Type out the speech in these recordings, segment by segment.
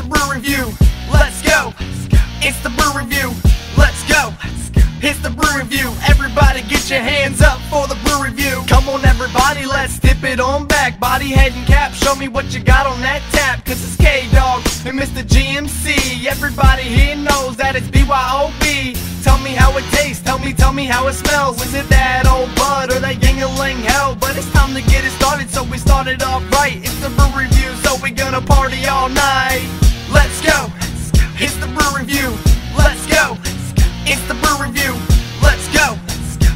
the Brew Review. Let's go. It's the Brew Review. Let's go. It's the Brew Review. Everybody get your hands up for the Brew Review. Come on everybody, let's dip it on back. Body, head, and cap, show me what you got on that tap. Cause it's K-Dog and Mr. GMC. Everybody here knows that it's BYOB. Tell me how it tastes, tell me how it smells. Is it that old bud or that Yingling hell? But it's time to get it started, so we started off right. It's the Brew Review, so we gonna party all night. Let's go. It's the Brew Review. Let's go. It's the Brew Review. Let's go.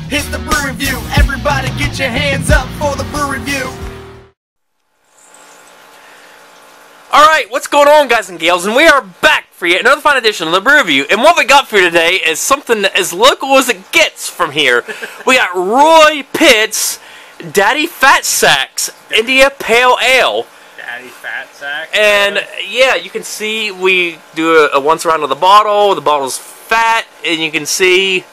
It's the Brew Review. Everybody get your hands up for the Brew Review. Alright, what's going on, guys and gals? And we are back for yet another fine edition of the Brew Review. And what we got for you today is something as local as it gets from here. We got Roy Pitz Daddyfatsacks India Pale Ale. Daddyfatsacks. And yeah, you can see we do a once around of the bottle. The bottle's fat, and you can see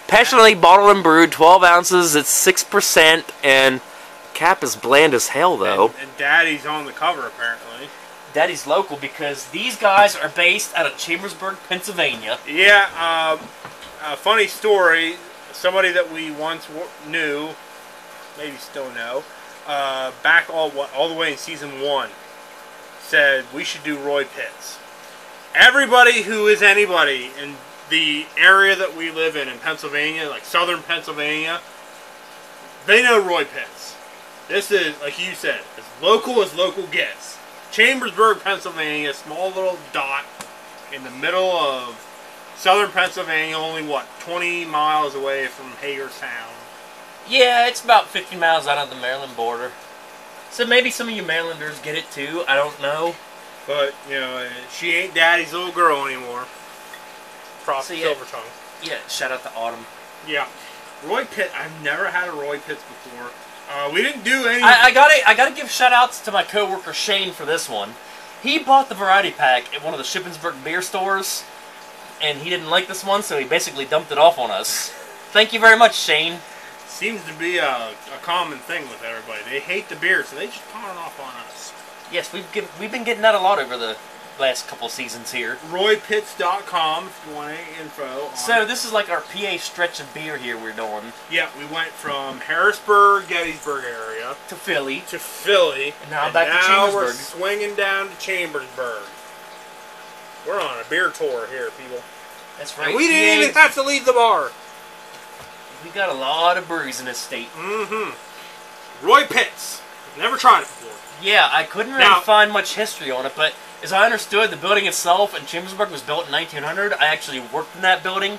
passionately bottled and brewed, 12 ounces. It's 6%, and cap is bland as hell, though. And Daddy's on the cover, apparently. Daddy's local because these guys are based out of Chambersburg, Pennsylvania. Yeah, a funny story. Somebody that we once knew, maybe still know, back all the way in season 1, said we should do Roy Pitz. Everybody who is anybody in the area that we live in Pennsylvania, like southern Pennsylvania, they know Roy Pitz. This is, like you said, as local gets. Chambersburg, Pennsylvania, small little dot in the middle of southern Pennsylvania, only, what, 20 miles away from Hagerstown. Yeah, it's about 50 miles out of the Maryland border. So maybe some of you Marylanders get it too, I don't know. But, you know, she ain't Daddy's little girl anymore. Props to Silver Tongue. Yeah, shout out to Autumn. Yeah. Roy Pitz, I've never had a Roy Pitz before. We didn't do any... I gotta give shout outs to my coworker Shane for this one. He bought the variety pack at one of the Chambersburg beer stores, and he didn't like this one, so he basically dumped it off on us. Thank you very much, Shane. Seems to be a common thing with everybody. They hate the beer, so they just pawn it off on us. Yes, we've been getting that a lot over the last couple seasons here. RoyPitz.com if you want any info. So this is like our PA stretch of beer here we're doing. Yeah, we went from Harrisburg, Gettysburg area to Philly. And now back to Chambersburg. We're swinging down to Chambersburg. We're on a beer tour here, people. That's right. And we didn't even have to leave the bar. We got a lot of breweries in this state. Mm-hmm. Roy Pitz. Never tried it before. Yeah, I couldn't really find much history on it, but as I understood, the building itself in Chambersburg was built in 1900. I actually worked in that building,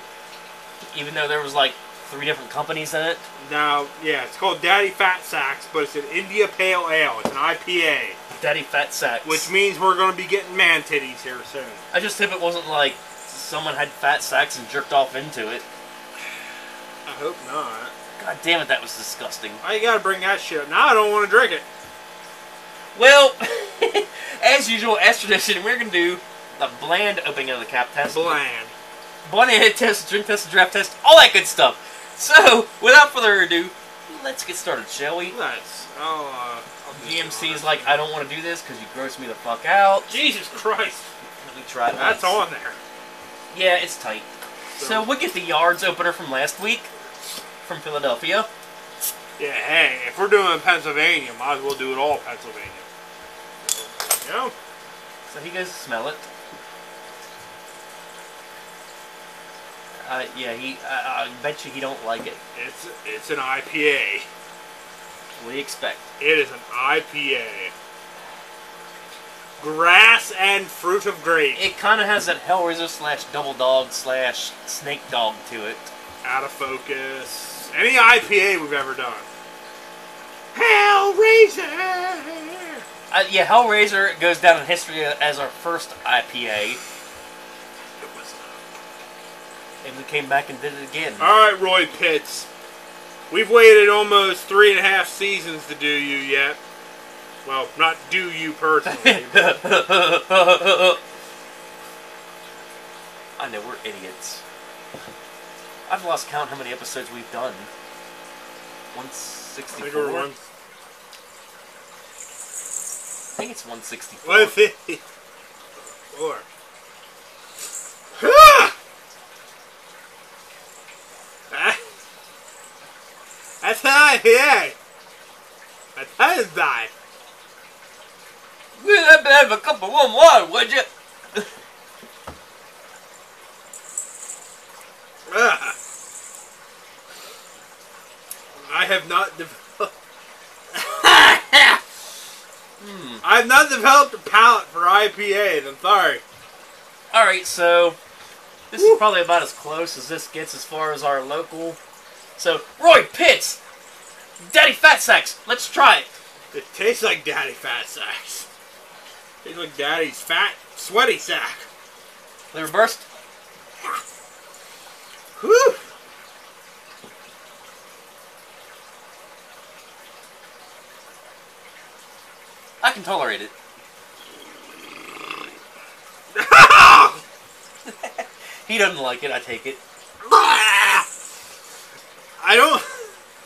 even though there was like 3 different companies in it. Now, yeah, it's called Daddyfatsacks, but it's an India Pale Ale. It's an IPA. Daddyfatsacks. Which means we're going to be getting man titties here soon. I just hope it wasn't like someone had fat sacks and jerked off into it. I hope not. God damn it, that was disgusting. Why you got to bring that shit up? Now I don't want to drink it. Well, as usual, as tradition, we're going to do the bland opening of the cap test. Bland. Blind head test, drink test, draft test, all that good stuff. So, without further ado, let's get started, shall we? Let's. GMC's like, I don't want to do this because you gross me the fuck out. Jesus Christ. Let me try it. That's on there. Yeah, it's tight. So we get the Yards opener from last week, from Philadelphia. Yeah, hey, if we're doing Pennsylvania, might as well do it all Pennsylvania. You know? So he goes to smell it. Yeah, I bet you he don't like it. It's an IPA. What do you expect? It is an IPA. Grass and fruit of grape. It kind of has that Hellraiser slash Double Dog slash Snake Dog to it. Out of focus. Any IPA we've ever done. Hellraiser! Yeah, Hellraiser goes down in history as our first IPA. It was and we came back and did it again. Alright, Roy Pitz. We've waited almost 3.5 seasons to do you yet. Well, not do you personally. I know, we're idiots. I've lost count how many episodes we've done. 164? I think it's 164. 150. Or. That's an IPA. A ton die. We'd have a cup of warm water, would you? I have not developed. I have not developed a palate for IPAs. I'm sorry. All right, so this is probably about as close as this gets as far as our local. So, Roy Pitz, Daddyfatsacks, let's try it. It tastes like Daddyfatsacks. Tastes like Daddy's fat, sweaty sack. Liver burst. Whew. I can tolerate it. He doesn't like it, I take it. I don't...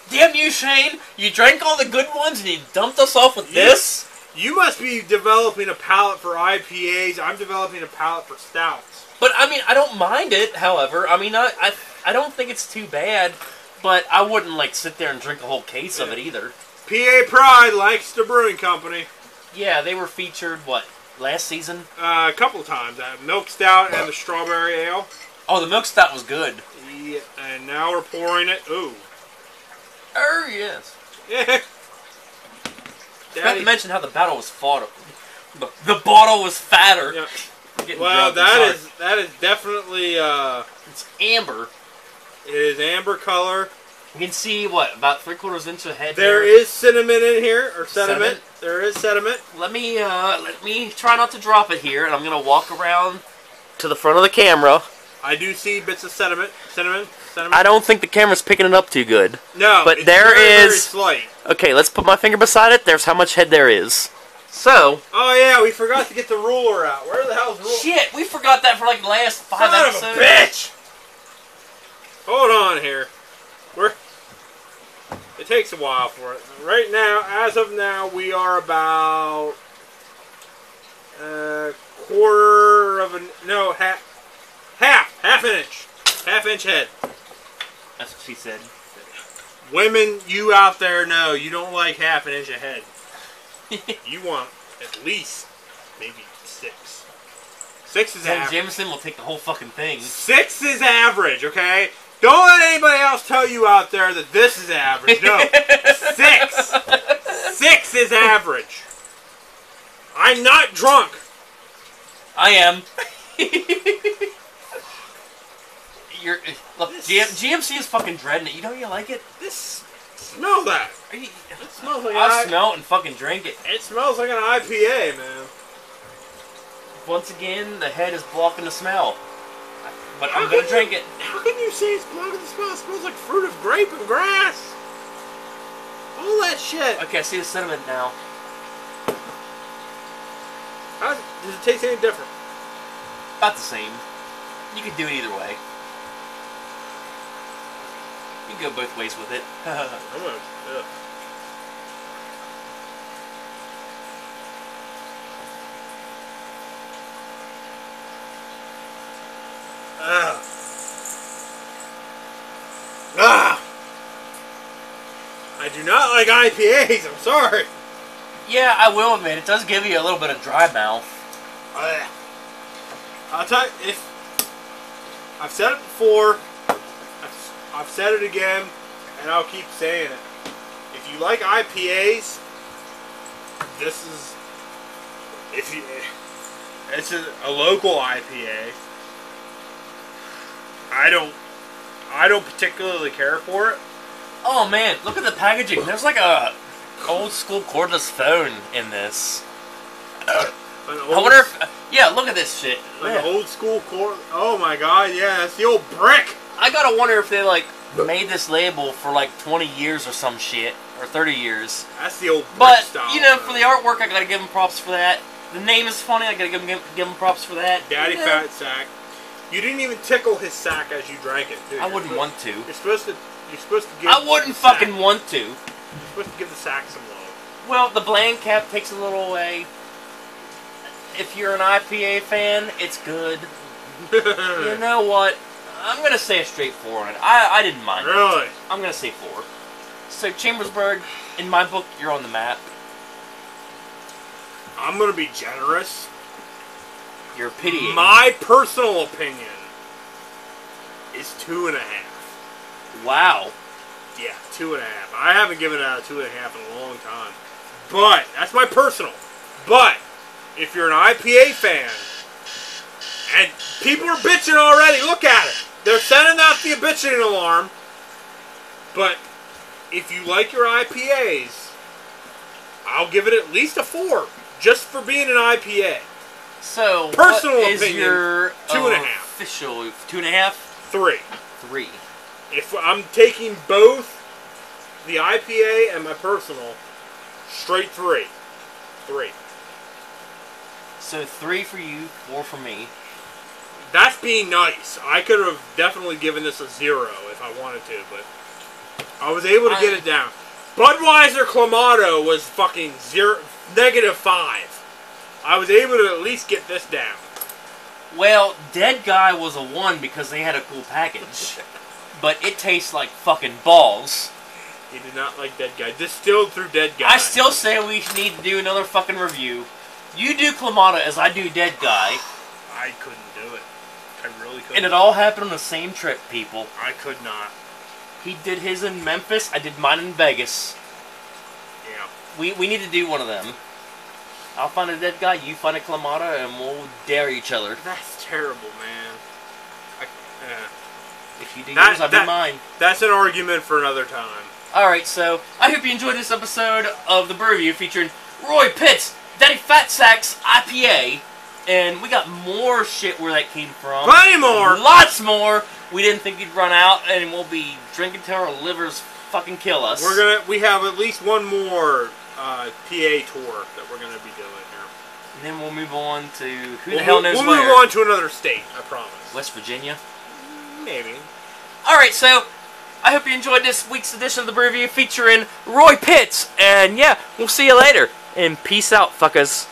Damn you, Shane! You drank all the good ones and you dumped us off with this? You must be developing a palate for IPAs. I'm developing a palate for stouts. But, I mean, I don't mind it, however. I mean, I don't think it's too bad, but I wouldn't, like, sit there and drink a whole case of it either. PA Pride likes the brewing company. Yeah, they were featured, what, last season? A couple of times. Milk Stout and the Strawberry Ale. Oh, the milk stout was good. Yeah, and now we're pouring it. Ooh. Oh, yes. Yeah. Forgot to mention how the battle was fought. The bottle was fatter. Yeah. Well, that is definitely it's amber. It is amber color. You can see what, about 3/4 inch of head. There is cinnamon in here, or sediment. There is sediment. Let me try not to drop it here, and I'm gonna walk around to the front of the camera. I do see bits of cinnamon. I don't think the camera's picking it up too good. No, but it's there very is. slight. Okay, let's put my finger beside it. There's how much head there is. So. Oh yeah, we forgot to get the ruler out. Where the hell's the ruler? Shit, we forgot that for like the last 5 episodes. Son of a bitch! Hold on here. It takes a while for it. Right now, as of now, we are about quarter of an half inch head. That's what she said. Women, you out there know you don't like half an inch of head. You want at least maybe 6. 6 is average. Jameson will take the whole fucking thing. 6 is average, okay? Don't let anybody else tell you out there that this is average. No. 6. 6 is average. I'm not drunk. I am. Look, GMC is fucking dreading it. You know you like it? Smell that. It smells like I'll smell it and fucking drink it. It smells like an IPA, man. Once again, the head is blocking the smell. But I'm gonna drink it. How can you say it's blocking the smell? It smells like fruit of grape and grass. All that shit. Okay, I see the cinnamon now. Does it taste any different? About the same. You could do it either way. You can go both ways with it. I'm gonna, I do not like IPAs, I'm sorry. Yeah, I will admit, it does give you a little bit of dry mouth. I'll tell you, I've said it before, I've said it again, and I'll keep saying it. If you like IPAs, it's a local IPA. I don't particularly care for it. Oh man, look at the packaging. There's like a old school cordless phone in this. I wonder if... Yeah, look at this shit. Like an old school cord... Oh my god, yeah, that's the old brick! I gotta wonder if they like made this label for like 20 years or some shit. Or 30 years. That's the old brick but, style. You know, for the artwork, I gotta give them props for that. The name is funny, I gotta give them props for that. Daddyfatsack. You didn't even tickle his sack as you drank it, dude. I wouldn't want to. You're supposed to give... I wouldn't fucking want to. You're supposed to give the sack some love. Well, the bland cap takes a little away. if you're an IPA fan, it's good. You know what? I'm gonna say a straight 4 on it. I didn't mind. Really? I'm gonna say 4. So Chambersburg, in my book, you're on the map. I'm gonna be generous. You're pitying. My personal opinion is 2.5. Wow. Yeah, 2.5. I haven't given it out a 2.5 in a long time. But that's my personal. But if you're an IPA fan, and people are bitching already, look at it. They're sending out the bitching alarm. But if you like your IPAs, I'll give it at least a 4, just for being an IPA. So, personal what is opinion, your 2.5. official 2.5? 3. 3. If I'm taking both the IPA and my personal, straight 3. 3. So 3 for you, 4 for me. That's being nice. I could have definitely given this a 0 if I wanted to, but I was able to get it down. Budweiser Clamato was fucking -5. I was able to at least get this down. Well, Dead Guy was a 1 because they had a cool package. But it tastes like fucking balls. He did not like Dead Guy. Distilled through Dead Guy. I still say we need to do another fucking review. You do Clamato as I do Dead Guy. I couldn't do it. I really couldn't. And it all happened on the same trip, people. I could not. He did his in Memphis, I did mine in Vegas. Yeah. We need to do one of them. I'll find a Dead Guy, you find a Clamato, and we'll dare each other. That's terrible, man. If you do yours, I'll do mine. That's an argument for another time. Alright, so I hope you enjoyed this episode of the Brew Review featuring Roy Pitz, Daddyfatsacks IPA. And we got more shit where that came from. Plenty more! Lots more! We didn't think we'd run out, and we'll be drinking till our livers fucking kill us. We have at least one more PA tour that we're gonna be doing here. And then we'll move on to who the hell knows where. We'll move on to another state, I promise. West Virginia? Maybe. Alright, so I hope you enjoyed this week's edition of the Brew Review featuring Roy Pitz. And yeah, we'll see you later. And peace out, fuckers.